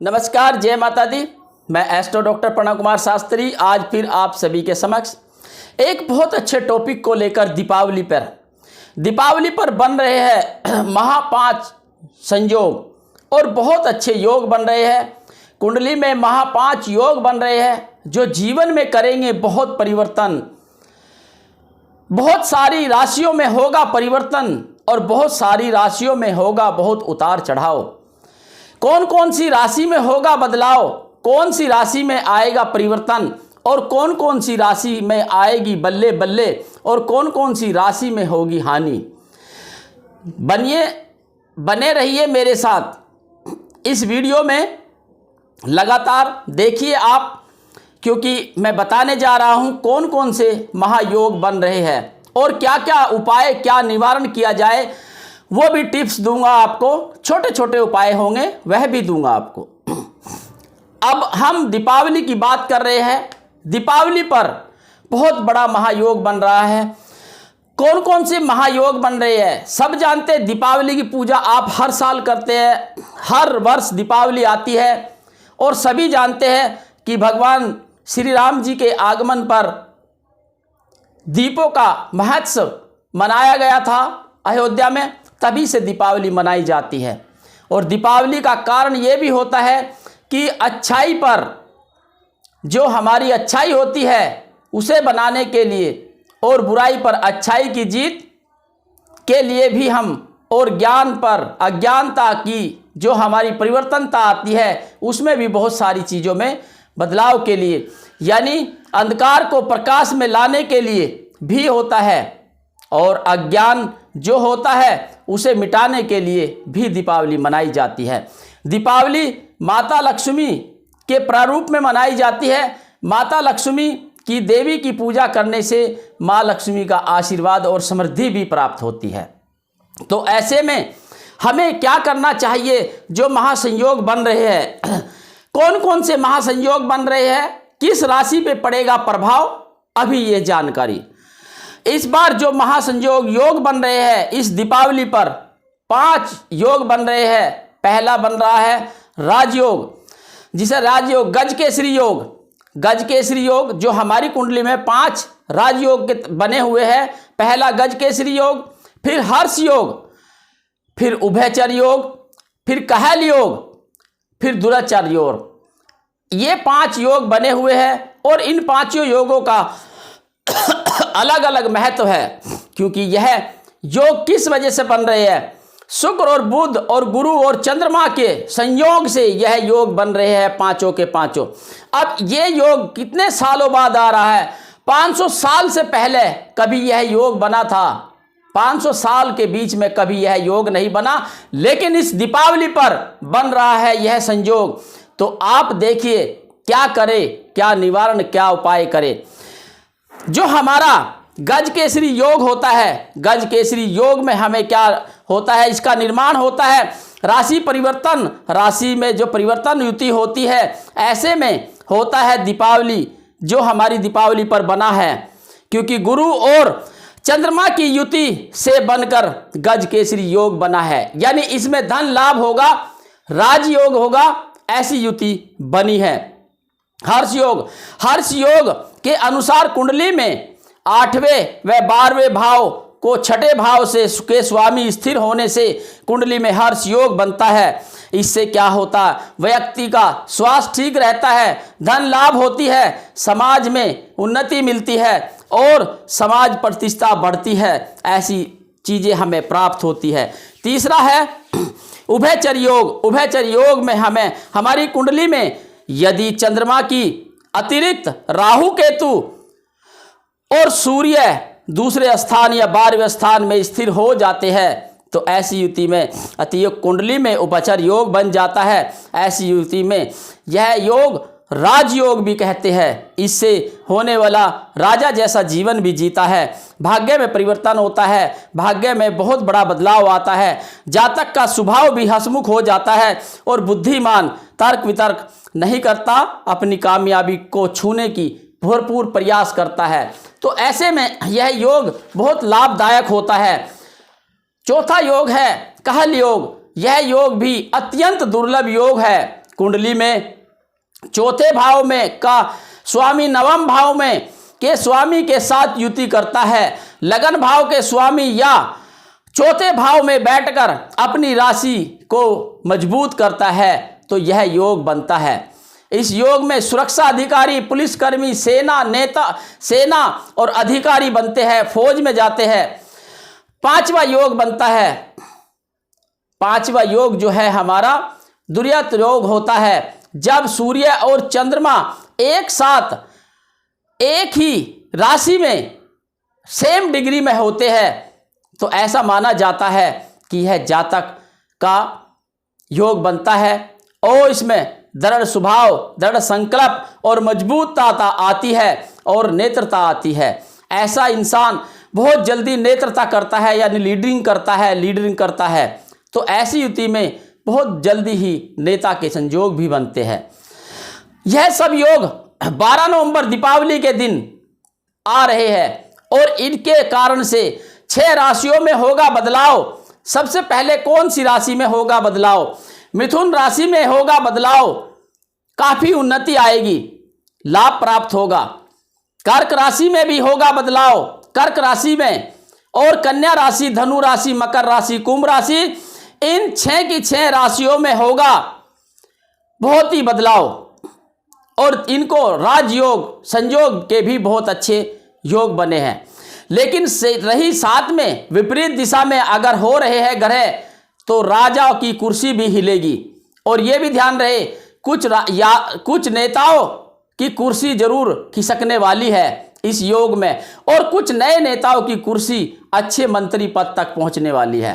नमस्कार, जय माता दी। मैं एस्ट्रो डॉक्टर प्रणव कुमार शास्त्री आज फिर आप सभी के समक्ष एक बहुत अच्छे टॉपिक को लेकर दीपावली पर बन रहे हैं महा 5 संयोग और बहुत अच्छे योग बन रहे हैं। कुंडली में महा 5 योग बन रहे हैं जो जीवन में करेंगे बहुत परिवर्तन। बहुत सारी राशियों में होगा परिवर्तन और बहुत सारी राशियों में होगा बहुत उतार चढ़ाव। कौन कौन सी राशि में होगा बदलाव, कौन सी राशि में आएगा परिवर्तन और कौन कौन सी राशि में आएगी बल्ले बल्ले और कौन कौन सी राशि में होगी हानि। बने रहिए मेरे साथ इस वीडियो में, लगातार देखिए आप, क्योंकि मैं बताने जा रहा हूं कौन कौन से महायोग बन रहे हैं और क्या क्या उपाय, क्या निवारण किया जाए, वो भी टिप्स दूंगा आपको। छोटे छोटे उपाय होंगे वह भी दूंगा आपको। अब हम दीपावली की बात कर रहे हैं। दीपावली पर बहुत बड़ा महायोग बन रहा है। कौन कौन से महायोग बन रहे हैं सब जानते हैं। दीपावली की पूजा आप हर साल करते हैं, हर वर्ष दीपावली आती है और सभी जानते हैं कि भगवान श्री राम जी के आगमन पर दीपों का महोत्सव मनाया गया था अयोध्या में, तभी से दीपावली मनाई जाती है। और दीपावली का कारण ये भी होता है कि अच्छाई पर, जो हमारी अच्छाई होती है उसे बनाने के लिए और बुराई पर अच्छाई की जीत के लिए भी हम, और ज्ञान पर अज्ञानता की जो हमारी परिवर्तनता आती है उसमें भी बहुत सारी चीज़ों में बदलाव के लिए, यानी अंधकार को प्रकाश में लाने के लिए भी होता है और अज्ञान जो होता है उसे मिटाने के लिए भी दीपावली मनाई जाती है। दीपावली माता लक्ष्मी के प्रारूप में मनाई जाती है। माता लक्ष्मी की देवी की पूजा करने से माँ लक्ष्मी का आशीर्वाद और समृद्धि भी प्राप्त होती है। तो ऐसे में हमें क्या करना चाहिए? जो महासंयोग बन रहे हैं, कौन कौन से महासंयोग बन रहे हैं, किस राशि पे पड़ेगा प्रभाव, अभी ये जानकारी। इस बार जो महासंयोग योग बन रहे हैं इस दीपावली पर 5 योग बन रहे हैं। पहला बन रहा है राजयोग, जिसे राजयोग गजकेसरी योग, गजकेसरी योग जो हमारी कुंडली में 5 राजयोग के बने हुए हैं। पहला गजकेसरी योग, फिर हर्ष योग, फिर उभयचर योग, फिर कहल योग, फिर दुराचार योग। ये 5 योग बने हुए हैं और इन 5 योगों का अलग अलग महत्व है, क्योंकि यह योग किस वजह से बन रहे हैं। शुक्र और बुध और गुरु और चंद्रमा के संयोग से यह योग बन रहे हैं, पांचों के पांचों। अब ये योग कितने सालों बाद आ रहा है? 500 साल से पहले कभी यह योग बना था। 500 साल के बीच में कभी यह योग नहीं बना, लेकिन इस दीपावली पर बन रहा है यह संयोग। तो आप देखिए क्या करें, क्या निवारण, क्या उपाय करें। जो हमारा गज केसरी योग होता है, गज केसरी योग में हमें क्या होता है, इसका निर्माण होता है राशि परिवर्तन। राशि में जो परिवर्तन युति होती है, ऐसे में होता है दीपावली, जो हमारी दीपावली पर बना है, क्योंकि गुरु और चंद्रमा की युति से बनकर गज केसरी योग बना है। यानी इसमें धन लाभ होगा, राजयोग होगा, ऐसी युति बनी है। हर्ष योग के अनुसार कुंडली में 8वें व 12वें भाव को 6ठे भाव से के स्वामी स्थिर होने से कुंडली में हर्ष योग बनता है। इससे क्या होता है? व्यक्ति का स्वास्थ्य ठीक रहता है, धन लाभ होती है, समाज में उन्नति मिलती है और समाज प्रतिष्ठा बढ़ती है। ऐसी चीजें हमें प्राप्त होती है। तीसरा है उभयचर योग। उभयचर योग में हमें, हमारी कुंडली में यदि चंद्रमा की अतिरिक्त राहु केतु और सूर्य दूसरे स्थान या 12वें स्थान में स्थिर हो जाते हैं तो ऐसी युति में अतियोग कुंडली में उपचर योग बन जाता है। ऐसी युति में यह योग राजयोग भी कहते हैं। इससे होने वाला राजा जैसा जीवन भी जीता है। भाग्य में परिवर्तन होता है, भाग्य में बहुत बड़ा बदलाव आता है। जातक का स्वभाव भी हंसमुख हो जाता है और बुद्धिमान तर्क वितर्क नहीं करता, अपनी कामयाबी को छूने की भरपूर प्रयास करता है। तो ऐसे में यह योग बहुत लाभदायक होता है। चौथा योग है कहल योग। यह योग भी अत्यंत दुर्लभ योग है। कुंडली में चौथे भाव में का स्वामी नवम भाव में के स्वामी के साथ युति करता है, लगन भाव के स्वामी या चौथे भाव में बैठकर अपनी राशि को मजबूत करता है, तो यह योग बनता है। इस योग में सुरक्षा अधिकारी, पुलिसकर्मी, सेना और अधिकारी बनते हैं, फौज में जाते हैं। पांचवा योग बनता है, पांचवा योग जो है हमारा दुर्यत योग होता है। जब सूर्य और चंद्रमा एक साथ एक ही राशि में सेम डिग्री में होते हैं, तो ऐसा माना जाता है कि यह जातक का योग बनता है और इसमें दृढ़ स्वभाव, दृढ़ संकल्प और मजबूतता आती है और नेत्रता आती है। ऐसा इंसान बहुत जल्दी नेत्रता करता है, यानी लीडिंग करता है। तो ऐसी युति में बहुत जल्दी ही नेता के संयोग भी बनते हैं। यह सब योग 12 नवंबर दीपावली के दिन आ रहे हैं और इनके कारण से 6 राशियों में होगा बदलाव। सबसे पहले कौन सी राशि में होगा बदलाव? मिथुन राशि में होगा बदलाव, काफी उन्नति आएगी, लाभ प्राप्त होगा। कर्क राशि में भी होगा बदलाव, कर्क राशि में, और कन्या राशि, धनु राशि, मकर राशि, कुंभ राशि, इन 6 की 6 राशियों में होगा बहुत ही बदलाव और इनको राजयोग संयोग के भी बहुत अच्छे योग बने हैं। लेकिन रही साथ में विपरीत दिशा में अगर हो रहे हैं ग्रह, तो राजा की कुर्सी भी हिलेगी। और यह भी ध्यान रहे, कुछ नेताओं की कुर्सी जरूर खिसकने वाली है इस योग में, और कुछ नए नेताओं की कुर्सी अच्छे मंत्री पद तक पहुंचने वाली है,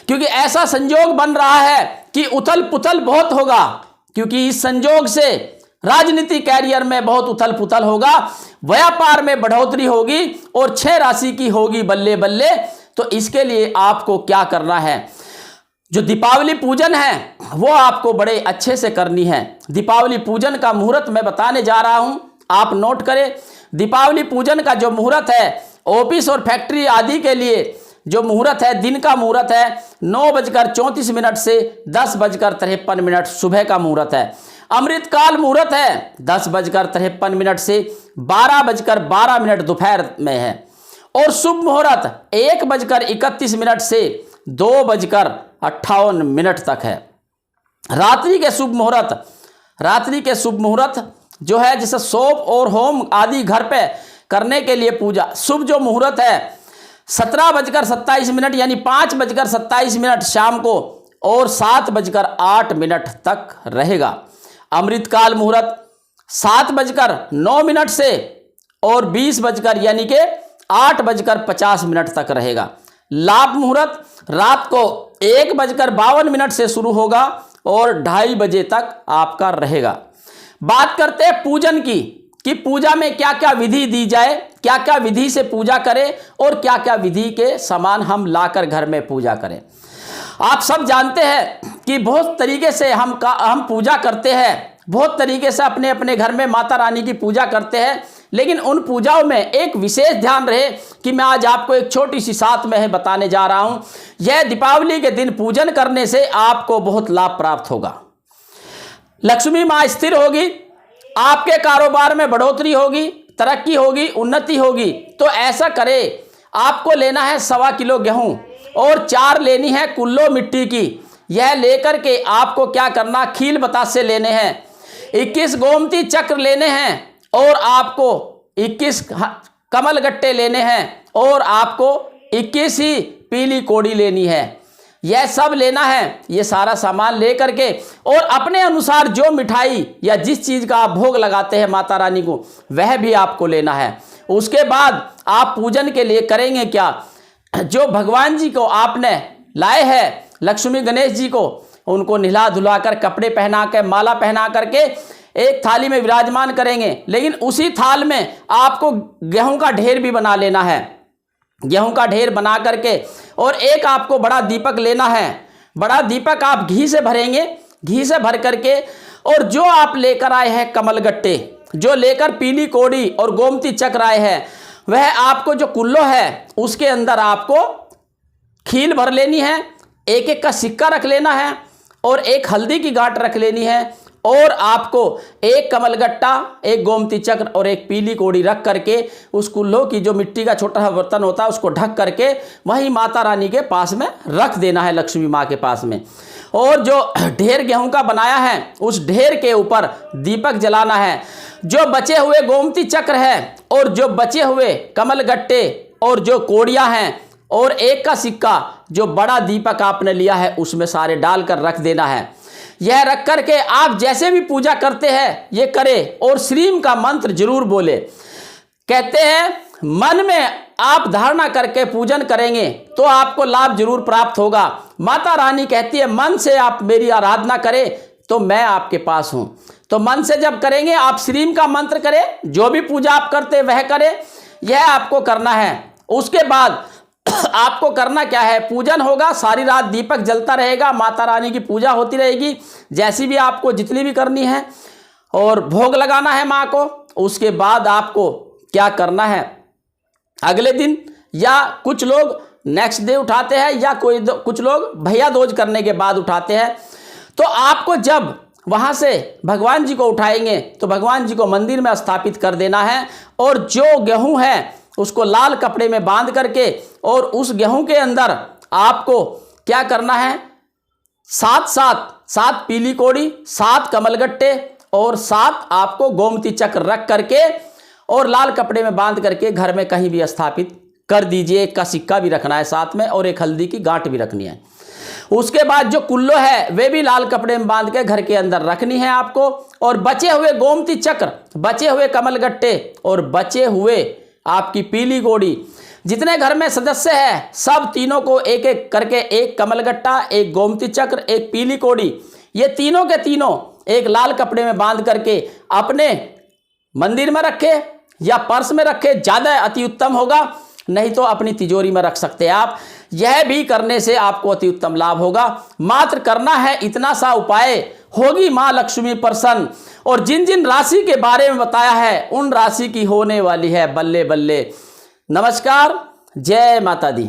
क्योंकि ऐसा संयोग बन रहा है कि उथल पुथल बहुत होगा। क्योंकि इस संयोग से राजनीति कैरियर में बहुत उथल पुथल होगा, व्यापार में बढ़ोतरी होगी और 6 राशि की होगी बल्ले बल्ले। तो इसके लिए आपको क्या करना है, जो दीपावली पूजन है वो आपको बड़े अच्छे से करनी है। दीपावली पूजन का मुहूर्त मैं बताने जा रहा हूं, आप नोट करें। दीपावली पूजन का जो मुहूर्त है, ऑफिस और फैक्ट्री आदि के लिए जो मुहूर्त है, दिन का मुहूर्त है 9:34 से 10:53 सुबह का मुहूर्त है। अमृतकाल मुहूर्त है 10:53 से 12:12 दोपहर में है। और शुभ मुहूर्त 1:31 से 2:58 तक है। रात्रि के शुभ मुहूर्त जो है, जैसे सोप और होम आदि घर पे करने के लिए पूजा, शुभ जो मुहूर्त है 17:27 यानी 5:27 शाम को और 7:08 तक रहेगा। अमृतकाल मुहूर्त 7:09 से और 20 यानी कि 8:50 तक रहेगा। लाभ मुहूर्त रात को 1:52 से शुरू होगा और 2:30 बजे तक आपका रहेगा। बात करते हैं पूजन की, कि पूजा में क्या क्या विधि दी जाए, क्या क्या विधि से पूजा करें और क्या क्या विधि के सामान हम लाकर घर में पूजा करें। आप सब जानते हैं कि बहुत तरीके से हम पूजा करते हैं, बहुत तरीके से अपने अपने घर में माता रानी की पूजा करते हैं। लेकिन उन पूजाओं में एक विशेष ध्यान रहे कि मैं आज आपको एक छोटी सी सात में है बताने जा रहा हूं। यह दीपावली के दिन पूजन करने से आपको बहुत लाभ प्राप्त होगा। लक्ष्मी माँ स्थिर होगी, आपके कारोबार में बढ़ोतरी होगी, तरक्की होगी, उन्नति होगी। तो ऐसा करें, आपको लेना है 1.25 किलो गेहूं और 4 लेनी है कुल्लो मिट्टी की। यह लेकर के आपको क्या करना, खील बतासे लेने हैं, 21 गोमती चक्र लेने हैं और आपको 21 कमल गट्टे लेने हैं और आपको 21 ही पीली कोड़ी लेनी है। यह सब लेना है, ये सारा सामान ले करके, और अपने अनुसार जो मिठाई या जिस चीज़ का आप भोग लगाते हैं माता रानी को, वह भी आपको लेना है। उसके बाद आप पूजन के लिए करेंगे क्या, जो भगवान जी को आपने लाए हैं, लक्ष्मी गणेश जी को, उनको नहला धुला कर, कपड़े पहना कर, माला पहना करके एक थाली में विराजमान करेंगे। लेकिन उसी थाल में आपको गेहूं का ढेर भी बना लेना है। गेहूं का ढेर बना करके, और एक आपको बड़ा दीपक लेना है। बड़ा दीपक आप घी से भरेंगे, घी से भर करके, और जो आप लेकर आए हैं कमल गट्टे, जो लेकर पीली कोड़ी और गोमती चक्र आए हैं, वह आपको जो कुल्लो है उसके अंदर आपको खील भर लेनी है, एक एक का सिक्का रख लेना है और एक हल्दी की गांठ रख लेनी है और आपको एक कमलगट्टा, एक गोमती चक्र और एक पीली कौड़ी रख करके उस कुल्लो की जो मिट्टी का छोटा सा बर्तन होता है उसको ढक करके वहीं माता रानी के पास में रख देना है, लक्ष्मी माँ के पास में। और जो ढेर गेहूं का बनाया है उस ढेर के ऊपर दीपक जलाना है। जो बचे हुए गोमती चक्र है और जो बचे हुए कमलगट्टे और जो कौड़ियाँ हैं और एक का सिक्का जो बड़ा दीपक आपने लिया है उसमें सारे डालकर रख देना है। यह रख करके आप जैसे भी पूजा करते हैं ये करें और श्रीम का मंत्र जरूर बोले। कहते हैं मन में आप धारणा करके पूजन करेंगे तो आपको लाभ जरूर प्राप्त होगा। माता रानी कहती है मन से आप मेरी आराधना करें तो मैं आपके पास हूं। तो मन से जब करेंगे आप श्रीम का मंत्र करें, जो भी पूजा आप करते वह करें, यह आपको करना है। उसके बाद आपको करना क्या है, पूजन होगा, सारी रात दीपक जलता रहेगा, माता रानी की पूजा होती रहेगी जैसी भी आपको जितनी भी करनी है, और भोग लगाना है माँ को। उसके बाद आपको क्या करना है, अगले दिन या कुछ लोग नेक्स्ट डे उठाते हैं या कुछ लोग भैया दूज करने के बाद उठाते हैं। तो आपको जब वहाँ से भगवान जी को उठाएंगे तो भगवान जी को मंदिर में स्थापित कर देना है और जो गेहूं है उसको लाल कपड़े में बांध करके और उस गेहूं के अंदर आपको क्या करना है, 7 पीली कौड़ी, 7 कमलगट्टे और 7 आपको गोमती चक्र रख करके और लाल कपड़े में बांध करके घर में कहीं भी स्थापित कर दीजिए। एक का सिक्का भी रखना है साथ में और एक हल्दी की गांठ भी रखनी है। उसके बाद जो कुल्लो है वे भी लाल कपड़े में बांध के घर के अंदर रखनी है आपको। और बचे हुए गोमती चक्र, बचे हुए कमलगट्टे और बचे हुए आपकी पीली कौड़ी, जितने घर में सदस्य है सब तीनों को एक एक करके, एक कमलगट्टा, एक गोमती चक्र, एक पीली कौड़ी, ये तीनों के तीनों एक लाल कपड़े में बांध करके अपने मंदिर में रखे या पर्स में रखे, ज़्यादा अति उत्तम होगा। नहीं तो अपनी तिजोरी में रख सकते हैं आप। यह भी करने से आपको अति उत्तम लाभ होगा। मात्र करना है इतना सा उपाय, होगी माँ लक्ष्मी प्रसन्न। और जिन जिन राशि के बारे में बताया है उन राशि की होने वाली है बल्ले बल्ले। नमस्कार, जय माता दी।